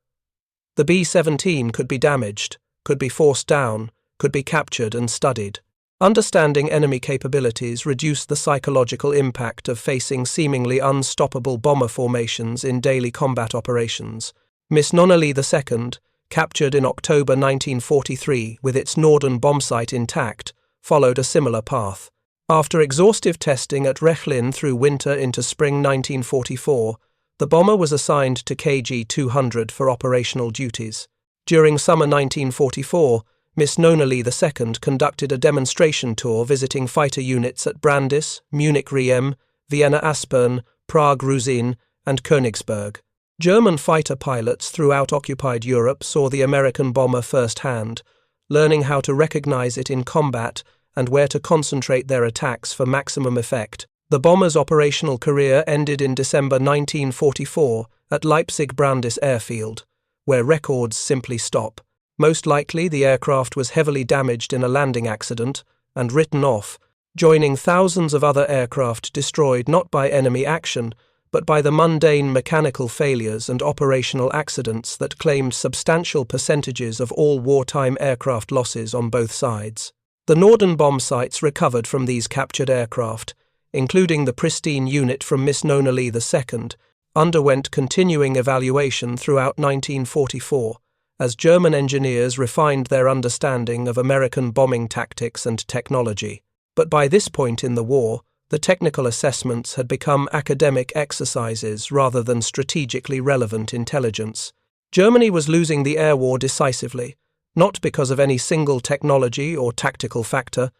The B-17 could be damaged, could be forced down, could be captured and studied. Understanding enemy capabilities reduced the psychological impact of facing seemingly unstoppable bomber formations in daily combat operations. Miss Nonnally II, captured in October 1943 with its Norden Bombsight intact, followed a similar path. After exhaustive testing at Rechlin through winter into spring 1944, the bomber was assigned to KG-200 for operational duties. During summer 1944, Miss Nonnally II conducted a demonstration tour visiting fighter units at Brandis, Munich-Riem, Vienna-Aspern, Prague-Rusin, and Königsberg. German fighter pilots throughout occupied Europe saw the American bomber firsthand, learning how to recognize it in combat and where to concentrate their attacks for maximum effect. The bomber's operational career ended in December 1944 at Leipzig-Brandis Airfield, where records simply stop. Most likely, the aircraft was heavily damaged in a landing accident and written off, joining thousands of other aircraft destroyed not by enemy action, but by the mundane mechanical failures and operational accidents that claimed substantial percentages of all wartime aircraft losses on both sides. The Norden bombsights recovered from these captured aircraft, including the pristine unit from Miss Nonnally II, underwent continuing evaluation throughout 1944, as German engineers refined their understanding of American bombing tactics and technology. But by this point in the war, the technical assessments had become academic exercises rather than strategically relevant intelligence. Germany was losing the air war decisively, not because of any single technology or tactical factor,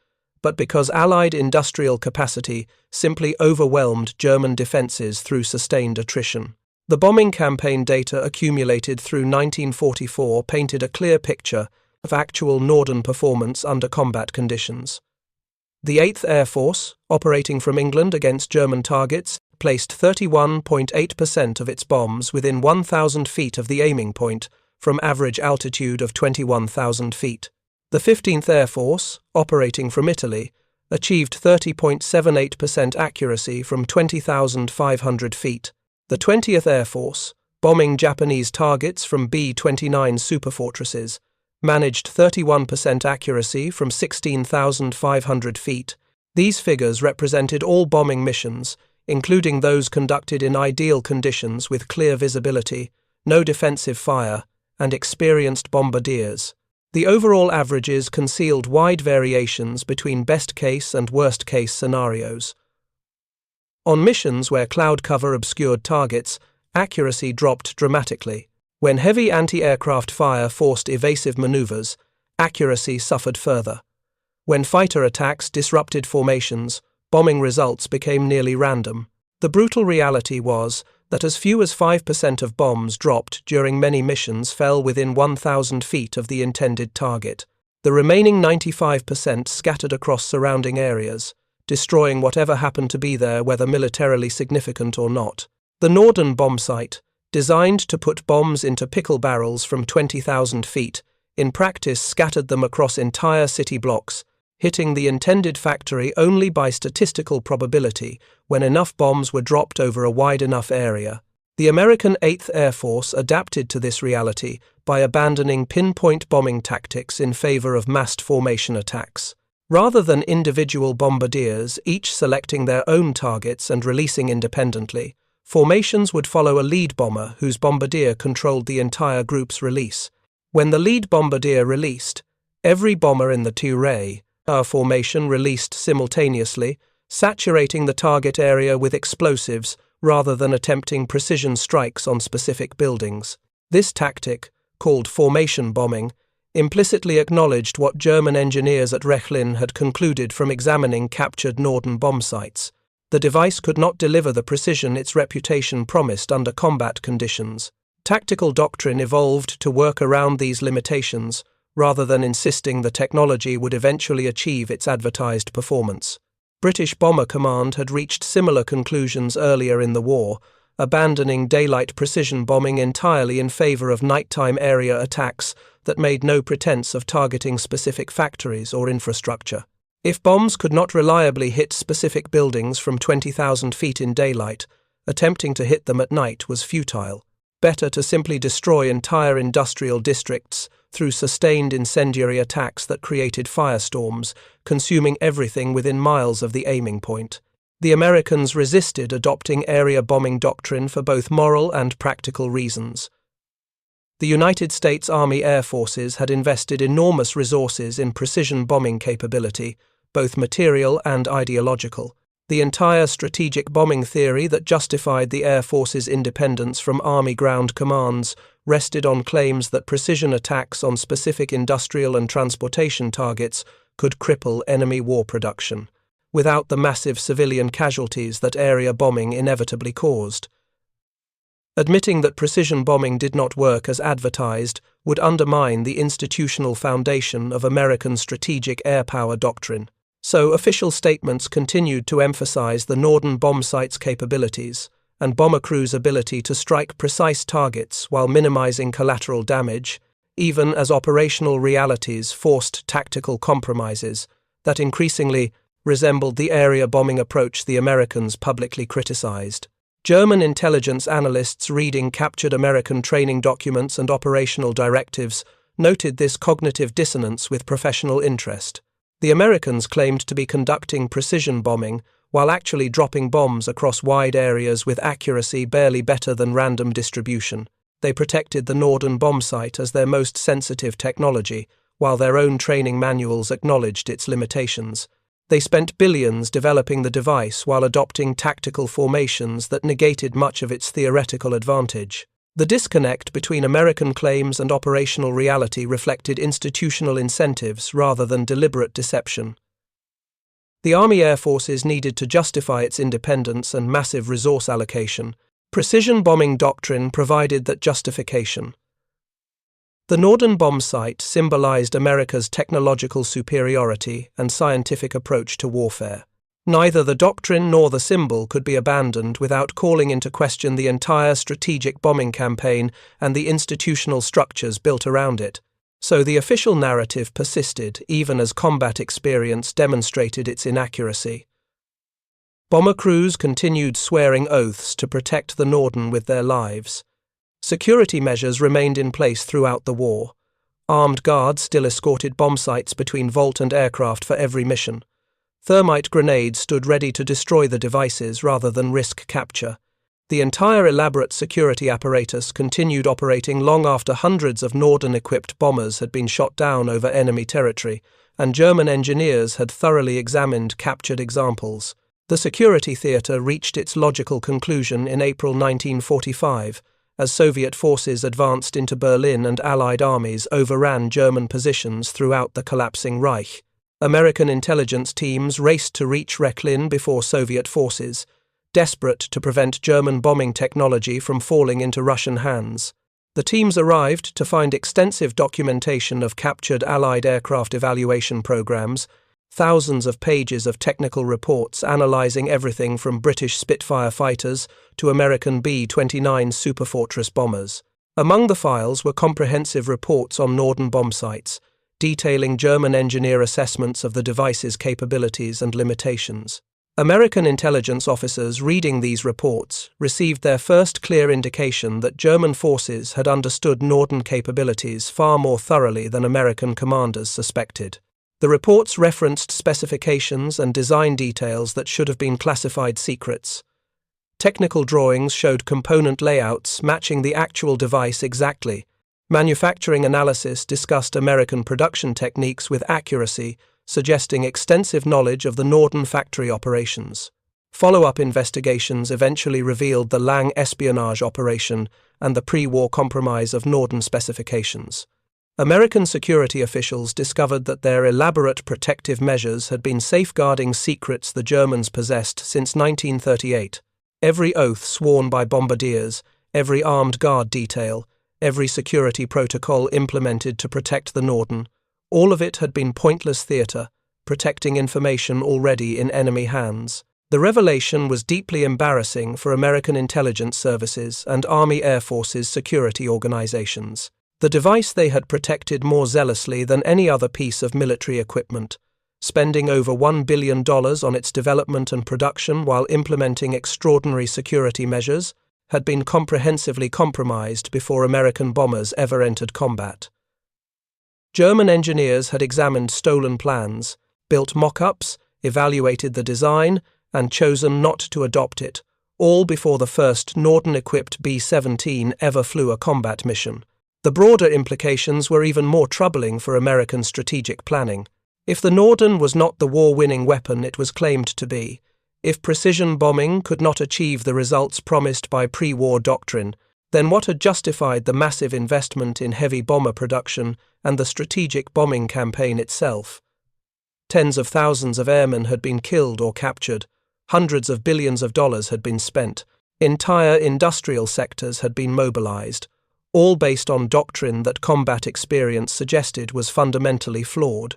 but because Allied industrial capacity simply overwhelmed German defenses through sustained attrition. The bombing campaign data accumulated through 1944 painted a clear picture of actual Norden performance under combat conditions. The 8th Air Force, operating from England against German targets, placed 31.8% of its bombs within 1,000 feet of the aiming point, from average altitude of 21,000 feet. The 15th Air Force, operating from Italy, achieved 30.78% accuracy from 20,500 feet. The 20th Air Force, bombing Japanese targets from B-29 superfortresses, managed 31% accuracy from 16,500 feet. These figures represented all bombing missions, including those conducted in ideal conditions with clear visibility, no defensive fire, and experienced bombardiers. The overall averages concealed wide variations between best-case and worst-case scenarios. On missions where cloud cover obscured targets, accuracy dropped dramatically. When heavy anti-aircraft fire forced evasive maneuvers, accuracy suffered further. When fighter attacks disrupted formations, bombing results became nearly random. The brutal reality was that as few as 5% of bombs dropped during many missions fell within 1,000 feet of the intended target. The remaining 95% scattered across surrounding areas, destroying whatever happened to be there, whether militarily significant or not. The Norden Bombsight, designed to put bombs into pickle barrels from 20,000 feet, in practice scattered them across entire city blocks, hitting the intended factory only by statistical probability when enough bombs were dropped over a wide enough area. The American 8th Air Force adapted to this reality by abandoning pinpoint bombing tactics in favor of massed formation attacks. Rather than individual bombardiers, each selecting their own targets and releasing independently, formations would follow a lead bomber whose bombardier controlled the entire group's release. When the lead bombardier released, every bomber in the two-ray formation released simultaneously, saturating the target area with explosives rather than attempting precision strikes on specific buildings. This tactic, called formation bombing, implicitly acknowledged what German engineers at Rechlin had concluded from examining captured Norden bombsights. The device could not deliver the precision its reputation promised under combat conditions. Tactical doctrine evolved to work around these limitations, rather than insisting the technology would eventually achieve its advertised performance. British Bomber Command had reached similar conclusions earlier in the war, abandoning daylight precision bombing entirely in favor of nighttime area attacks that made no pretense of targeting specific factories or infrastructure. If bombs could not reliably hit specific buildings from 20,000 feet in daylight, attempting to hit them at night was futile. Better to simply destroy entire industrial districts through sustained incendiary attacks that created firestorms, consuming everything within miles of the aiming point. The Americans resisted adopting area bombing doctrine for both moral and practical reasons. The United States Army Air Forces had invested enormous resources in precision bombing capability, both material and ideological. The entire strategic bombing theory that justified the Air Force's independence from Army ground commands rested on claims that precision attacks on specific industrial and transportation targets could cripple enemy war production, without the massive civilian casualties that area bombing inevitably caused. Admitting that precision bombing did not work as advertised would undermine the institutional foundation of American strategic air power doctrine. So official statements continued to emphasize the Norden bombsight's capabilities and bomber crews' ability to strike precise targets while minimizing collateral damage, even as operational realities forced tactical compromises that increasingly resembled the area bombing approach the Americans publicly criticized. German intelligence analysts reading captured American training documents and operational directives noted this cognitive dissonance with professional interest. The Americans claimed to be conducting precision bombing while actually dropping bombs across wide areas with accuracy barely better than random distribution. They protected the Norden bombsight as their most sensitive technology, while their own training manuals acknowledged its limitations. They spent billions developing the device while adopting tactical formations that negated much of its theoretical advantage. The disconnect between American claims and operational reality reflected institutional incentives rather than deliberate deception. The Army Air Forces needed to justify its independence and massive resource allocation. Precision bombing doctrine provided that justification. The Norden bombsight symbolized America's technological superiority and scientific approach to warfare. Neither the doctrine nor the symbol could be abandoned without calling into question the entire strategic bombing campaign and the institutional structures built around it. So the official narrative persisted, even as combat experience demonstrated its inaccuracy. Bomber crews continued swearing oaths to protect the Norden with their lives. Security measures remained in place throughout the war. Armed guards still escorted bombsights between vault and aircraft for every mission. Thermite grenades stood ready to destroy the devices rather than risk capture. The entire elaborate security apparatus continued operating long after hundreds of Norden-equipped bombers had been shot down over enemy territory, and German engineers had thoroughly examined captured examples. The security theatre reached its logical conclusion in April 1945, as Soviet forces advanced into Berlin and Allied armies overran German positions throughout the collapsing Reich. American intelligence teams raced to reach Rechlin before Soviet forces, desperate to prevent German bombing technology from falling into Russian hands. The teams arrived to find extensive documentation of captured Allied aircraft evaluation programs, thousands of pages of technical reports analyzing everything from British Spitfire fighters to American B-29 Superfortress bombers. Among the files were comprehensive reports on Norden bombsights, detailing German engineer assessments of the device's capabilities and limitations. American intelligence officers reading these reports received their first clear indication that German forces had understood Norden capabilities far more thoroughly than American commanders suspected. The reports referenced specifications and design details that should have been classified secrets. Technical drawings showed component layouts matching the actual device exactly. Manufacturing analysis discussed American production techniques with accuracy, suggesting extensive knowledge of the Norden factory operations. Follow-up investigations eventually revealed the Lang espionage operation and the pre-war compromise of Norden specifications. American security officials discovered that their elaborate protective measures had been safeguarding secrets the Germans possessed since 1938. Every oath sworn by bombardiers, every armed guard detail, every security protocol implemented to protect the Norden, all of it had been pointless theatre, protecting information already in enemy hands. The revelation was deeply embarrassing for American intelligence services and Army Air Force's security organizations. The device they had protected more zealously than any other piece of military equipment, spending over $1 billion on its development and production while implementing extraordinary security measures, had been comprehensively compromised before American bombers ever entered combat. German engineers had examined stolen plans, built mock-ups, evaluated the design, and chosen not to adopt it, all before the first Norden-equipped B-17 ever flew a combat mission. The broader implications were even more troubling for American strategic planning. If the Norden was not the war-winning weapon it was claimed to be, if precision bombing could not achieve the results promised by pre-war doctrine, then what had justified the massive investment in heavy bomber production and the strategic bombing campaign itself? Tens of thousands of airmen had been killed or captured, hundreds of billions of dollars had been spent, entire industrial sectors had been mobilized, all based on doctrine that combat experience suggested was fundamentally flawed.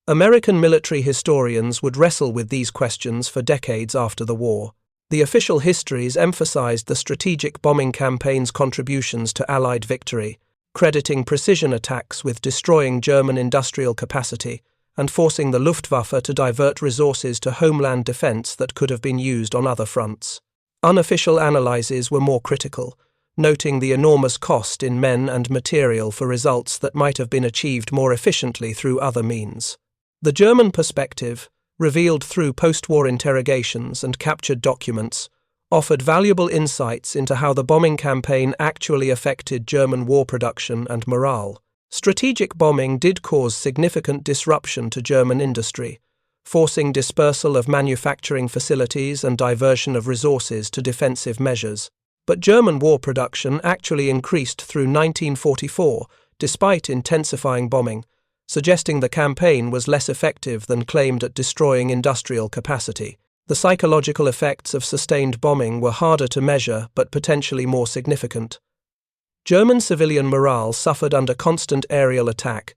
American military historians would wrestle with these questions for decades after the war. The official histories emphasized the strategic bombing campaign's contributions to Allied victory, crediting precision attacks with destroying German industrial capacity and forcing the Luftwaffe to divert resources to homeland defense that could have been used on other fronts. Unofficial analyses were more critical, noting the enormous cost in men and material for results that might have been achieved more efficiently through other means. The German perspective, revealed through post-war interrogations and captured documents, offered valuable insights into how the bombing campaign actually affected German war production and morale. Strategic bombing did cause significant disruption to German industry, forcing dispersal of manufacturing facilities and diversion of resources to defensive measures. But German war production actually increased through 1944, despite intensifying bombing, suggesting the campaign was less effective than claimed at destroying industrial capacity. The psychological effects of sustained bombing were harder to measure but potentially more significant. German civilian morale suffered under constant aerial attack,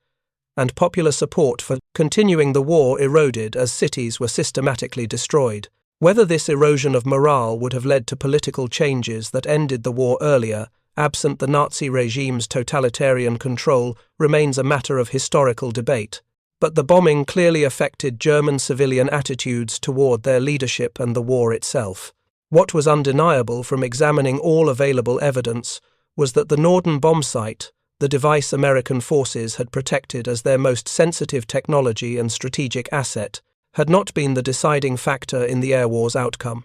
and popular support for continuing the war eroded as cities were systematically destroyed. Whether this erosion of morale would have led to political changes that ended the war earlier, absent the Nazi regime's totalitarian control, remains a matter of historical debate. But the bombing clearly affected German civilian attitudes toward their leadership and the war itself. What was undeniable from examining all available evidence was that the Norden Bombsight, the device American forces had protected as their most sensitive technology and strategic asset, had not been the deciding factor in the air war's outcome.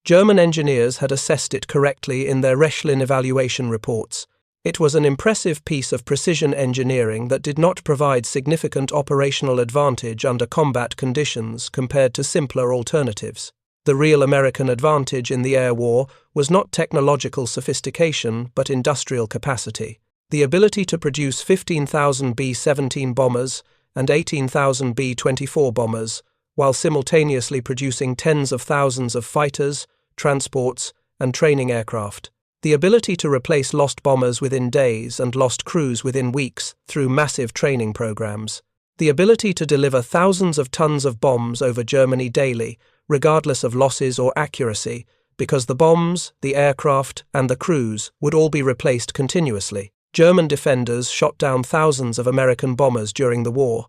German engineers had assessed it correctly in their Rechlin evaluation reports, It was an impressive piece of precision engineering that did not provide significant operational advantage under combat conditions compared to simpler alternatives. The real American advantage in the air war was not technological sophistication but industrial capacity. The ability to produce 15,000 B-17 bombers and 18,000 B-24 bombers, while simultaneously producing tens of thousands of fighters, transports, and training aircraft. The ability to replace lost bombers within days and lost crews within weeks through massive training programs. The ability to deliver thousands of tons of bombs over Germany daily, regardless of losses or accuracy, because the bombs, the aircraft, and the crews would all be replaced continuously. German defenders shot down thousands of American bombers during the war.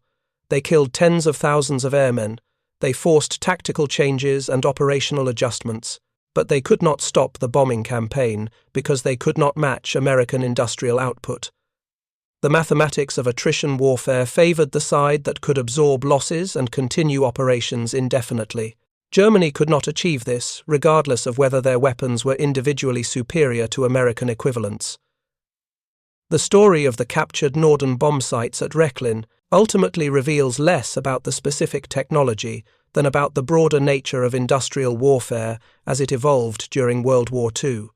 They killed tens of thousands of airmen. They forced tactical changes and operational adjustments. But they could not stop the bombing campaign because they could not match American industrial output. The mathematics of attrition warfare favored the side that could absorb losses and continue operations indefinitely. Germany could not achieve this, regardless of whether their weapons were individually superior to American equivalents. The story of the captured Norden bombsights at Rechlin ultimately reveals less about the specific technology than about the broader nature of industrial warfare as it evolved during World War II.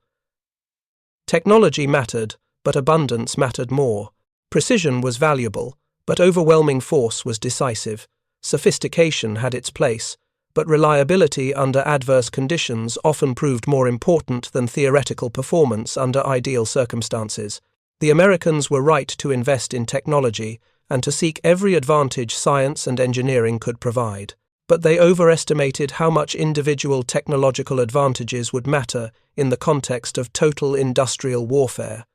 Technology mattered, but abundance mattered more. Precision was valuable, but overwhelming force was decisive. Sophistication had its place, but reliability under adverse conditions often proved more important than theoretical performance under ideal circumstances. The Americans were right to invest in technology and to seek every advantage science and engineering could provide. But they overestimated how much individual technological advantages would matter in the context of total industrial warfare.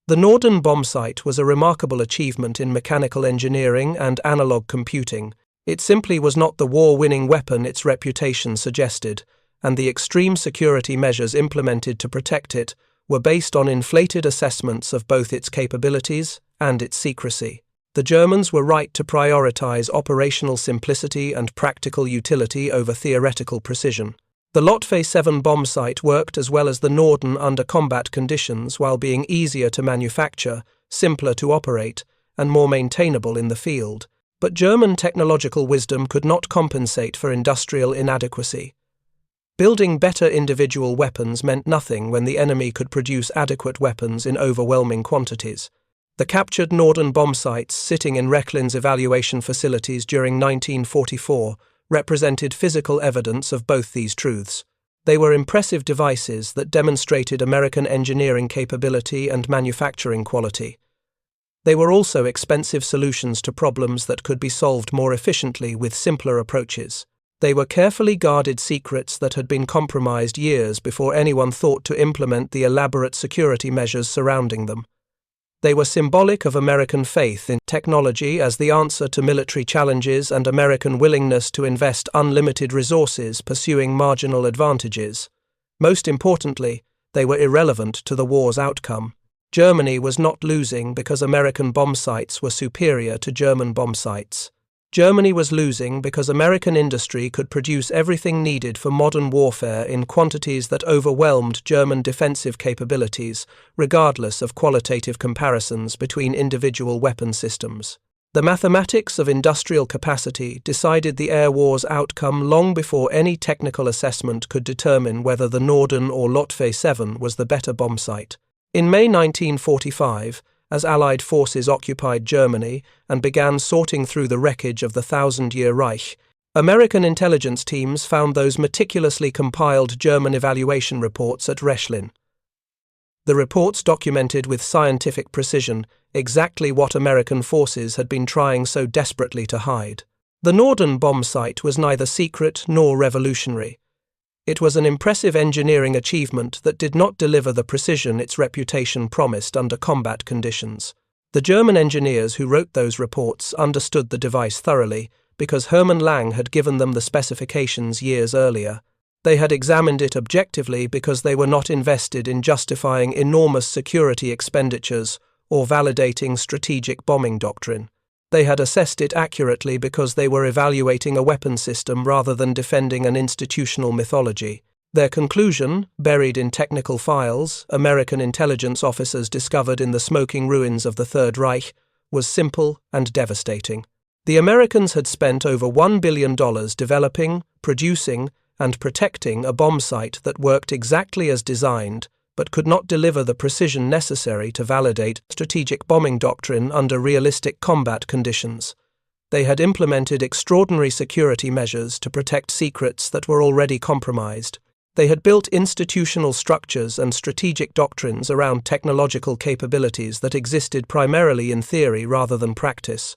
The Norden bombsight was a remarkable achievement in mechanical engineering and analog computing. It simply was not the war-winning weapon its reputation suggested, and the extreme security measures implemented to protect it were based on inflated assessments of both its capabilities and its secrecy. The Germans were right to prioritize operational simplicity and practical utility over theoretical precision. The Wulfe 7 bombsight worked as well as the Norden under combat conditions while being easier to manufacture, simpler to operate, and more maintainable in the field. But German technological wisdom could not compensate for industrial inadequacy. Building better individual weapons meant nothing when the enemy could produce adequate weapons in overwhelming quantities. The captured Norden bombsights sitting in Rechlin's evaluation facilities during 1944 represented physical evidence of both these truths. They were impressive devices that demonstrated American engineering capability and manufacturing quality. They were also expensive solutions to problems that could be solved more efficiently with simpler approaches. They were carefully guarded secrets that had been compromised years before anyone thought to implement the elaborate security measures surrounding them. They were symbolic of American faith in technology as the answer to military challenges and American willingness to invest unlimited resources pursuing marginal advantages. Most importantly, they were irrelevant to the war's outcome. Germany was not losing because American bombsights were superior to German bombsights. Germany was losing because American industry could produce everything needed for modern warfare in quantities that overwhelmed German defensive capabilities, regardless of qualitative comparisons between individual weapon systems. The mathematics of industrial capacity decided the air war's outcome long before any technical assessment could determine whether the Norden or Wulfe 7 was the better bombsight. In May 1945, as Allied forces occupied Germany and began sorting through the wreckage of the Thousand-Year Reich, American intelligence teams found those meticulously compiled German evaluation reports at Rechlin. The reports documented with scientific precision exactly what American forces had been trying so desperately to hide. The Norden bombsight was neither secret nor revolutionary. It was an impressive engineering achievement that did not deliver the precision its reputation promised under combat conditions. The German engineers who wrote those reports understood the device thoroughly because Hermann Lang had given them the specifications years earlier. They had examined it objectively because they were not invested in justifying enormous security expenditures or validating strategic bombing doctrine. They had assessed it accurately because they were evaluating a weapon system rather than defending an institutional mythology. Their conclusion, buried in technical files American intelligence officers discovered in the smoking ruins of the Third Reich, was simple and devastating. The Americans had spent over $1 billion developing, producing, and protecting a bomb sight that worked exactly as designed, but could not deliver the precision necessary to validate strategic bombing doctrine under realistic combat conditions. They had implemented extraordinary security measures to protect secrets that were already compromised. They had built institutional structures and strategic doctrines around technological capabilities that existed primarily in theory rather than practice.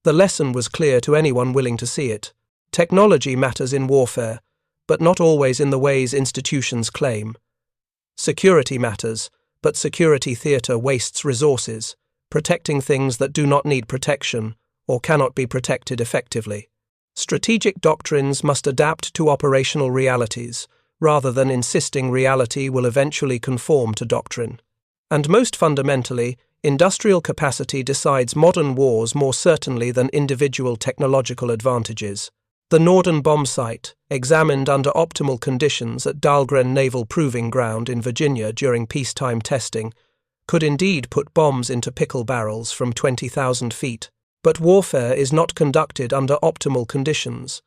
The lesson was clear to anyone willing to see it. Technology matters in warfare, but not always in the ways institutions claim. Security matters, but security theatre wastes resources, protecting things that do not need protection or cannot be protected effectively. Strategic doctrines must adapt to operational realities, rather than insisting reality will eventually conform to doctrine. And most fundamentally, industrial capacity decides modern wars more certainly than individual technological advantages. The Norden Bombsight, examined under optimal conditions at Dahlgren Naval Proving Ground in Virginia during peacetime testing, could indeed put bombs into pickle barrels from 20,000 feet. But warfare is not conducted under optimal conditions.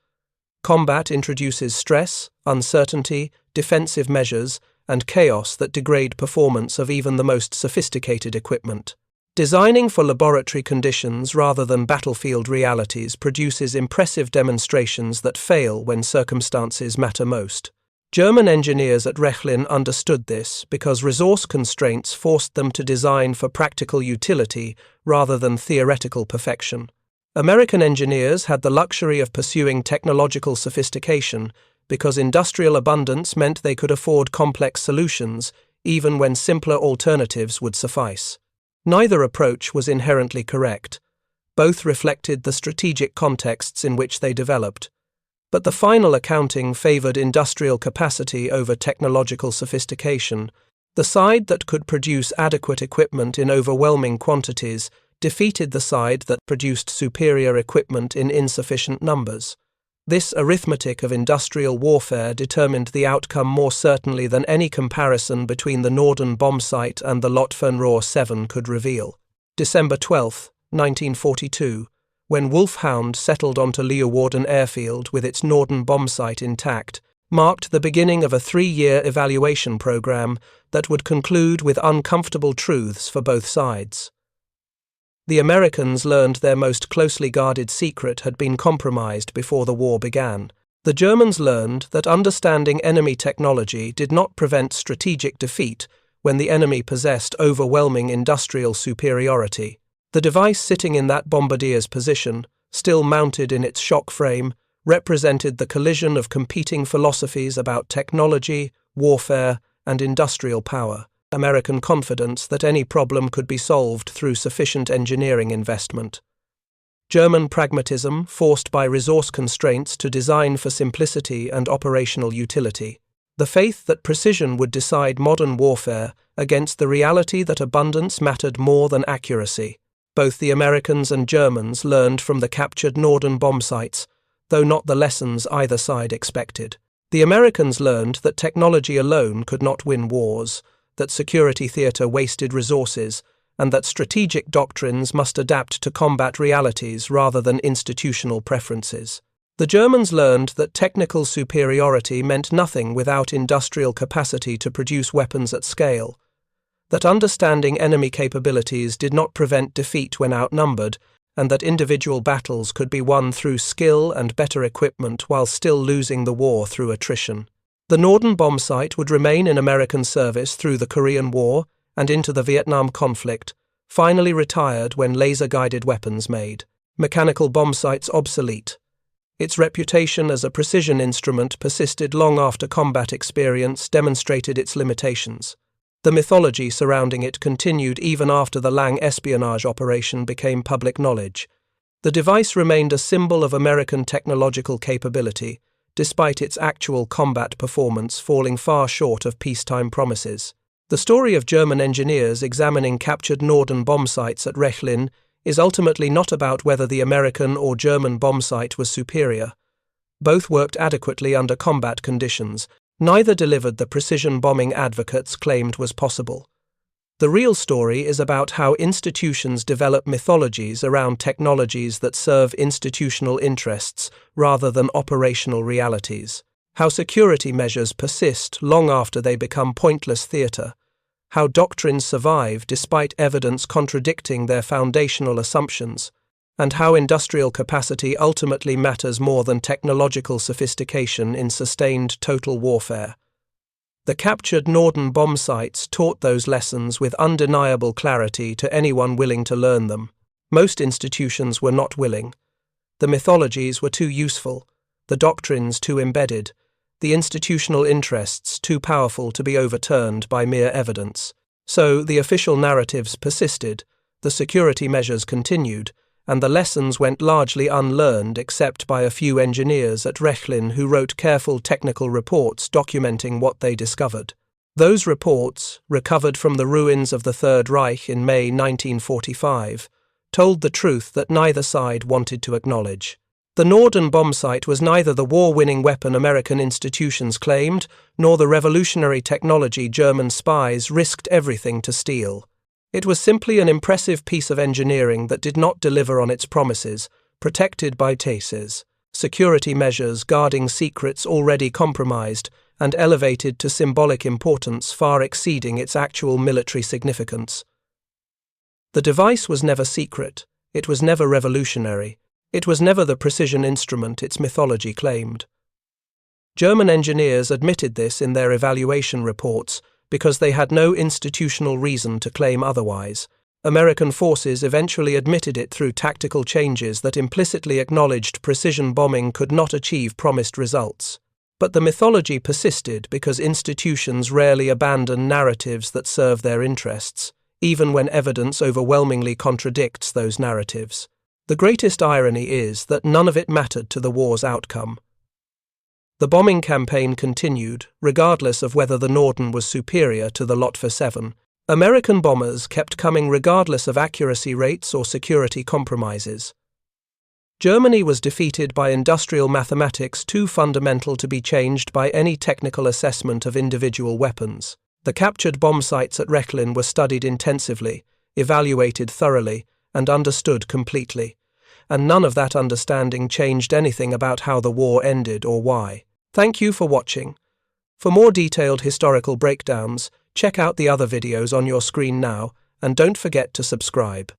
Combat introduces stress, uncertainty, defensive measures, and chaos that degrade performance of even the most sophisticated equipment. Designing for laboratory conditions rather than battlefield realities produces impressive demonstrations that fail when circumstances matter most. German engineers at Rechlin understood this because resource constraints forced them to design for practical utility rather than theoretical perfection. American engineers had the luxury of pursuing technological sophistication because industrial abundance meant they could afford complex solutions, even when simpler alternatives would suffice. Neither approach was inherently correct. Both reflected the strategic contexts in which they developed. But the final accounting favored industrial capacity over technological sophistication. The side that could produce adequate equipment in overwhelming quantities defeated the side that produced superior equipment in insufficient numbers. This arithmetic of industrial warfare determined the outcome more certainly than any comparison between the Norden Bombsight and the Luftwaffe 7 could reveal. December 12, 1942. When Wulfe Hound settled onto Leeuwarden Airfield with its Norden Bombsight intact, marked the beginning of a 3-year evaluation program that would conclude with uncomfortable truths for both sides. The Americans learned their most closely guarded secret had been compromised before the war began. The Germans learned that understanding enemy technology did not prevent strategic defeat when the enemy possessed overwhelming industrial superiority. The device sitting in that bombardier's position, still mounted in its shock frame, represented the collision of competing philosophies about technology, warfare, and industrial power. American confidence that any problem could be solved through sufficient engineering investment. German pragmatism forced by resource constraints to design for simplicity and operational utility. The faith that precision would decide modern warfare against the reality that abundance mattered more than accuracy. Both the Americans and Germans learned from the captured Norden bombsights, though not the lessons either side expected. The Americans learned that technology alone could not win wars, that security theatre wasted resources, and that strategic doctrines must adapt to combat realities rather than institutional preferences. The Germans learned that technical superiority meant nothing without industrial capacity to produce weapons at scale, that understanding enemy capabilities did not prevent defeat when outnumbered, and that individual battles could be won through skill and better equipment while still losing the war through attrition. The Norden bombsight would remain in American service through the Korean War and into the Vietnam conflict, finally retired when laser-guided weapons made mechanical bombsights obsolete. Its reputation as a precision instrument persisted long after combat experience demonstrated its limitations. The mythology surrounding it continued even after the Lang espionage operation became public knowledge. The device remained a symbol of American technological capability, despite its actual combat performance falling far short of peacetime promises. The story of German engineers examining captured Norden bombsights at Rechlin is ultimately not about whether the American or German bombsight was superior. Both worked adequately under combat conditions, Neither delivered the precision bombing advocates claimed was possible. The real story is about how institutions develop mythologies around technologies that serve institutional interests rather than operational realities. How security measures persist long after they become pointless theatre. How doctrines survive despite evidence contradicting their foundational assumptions. And how industrial capacity ultimately matters more than technological sophistication in sustained total warfare. The captured Norden bombsights taught those lessons with undeniable clarity to anyone willing to learn them. Most institutions were not willing. The mythologies were too useful, the doctrines too embedded, the institutional interests too powerful to be overturned by mere evidence. So the official narratives persisted, the security measures continued, and the lessons went largely unlearned except by a few engineers at Rechlin who wrote careful technical reports documenting what they discovered. Those reports, recovered from the ruins of the Third Reich in May 1945, told the truth that neither side wanted to acknowledge. The Norden bombsight was neither the war-winning weapon American institutions claimed, nor the revolutionary technology German spies risked everything to steal. It was simply an impressive piece of engineering that did not deliver on its promises, protected by TASES, security measures guarding secrets already compromised and elevated to symbolic importance far exceeding its actual military significance. The device was never secret, it was never revolutionary, it was never the precision instrument its mythology claimed. German engineers admitted this in their evaluation reports, because they had no institutional reason to claim otherwise. American forces eventually admitted it through tactical changes that implicitly acknowledged precision bombing could not achieve promised results. But the mythology persisted because institutions rarely abandon narratives that serve their interests, even when evidence overwhelmingly contradicts those narratives. The greatest irony is that none of it mattered to the war's outcome. The bombing campaign continued, regardless of whether the Norden was superior to the Wulfe 7. American bombers kept coming regardless of accuracy rates or security compromises. Germany was defeated by industrial mathematics too fundamental to be changed by any technical assessment of individual weapons. The captured bombsights at Rechlin were studied intensively, evaluated thoroughly, and understood completely. And none of that understanding changed anything about how the war ended or why. Thank you for watching. For more detailed historical breakdowns, check out the other videos on your screen now, and don't forget to subscribe.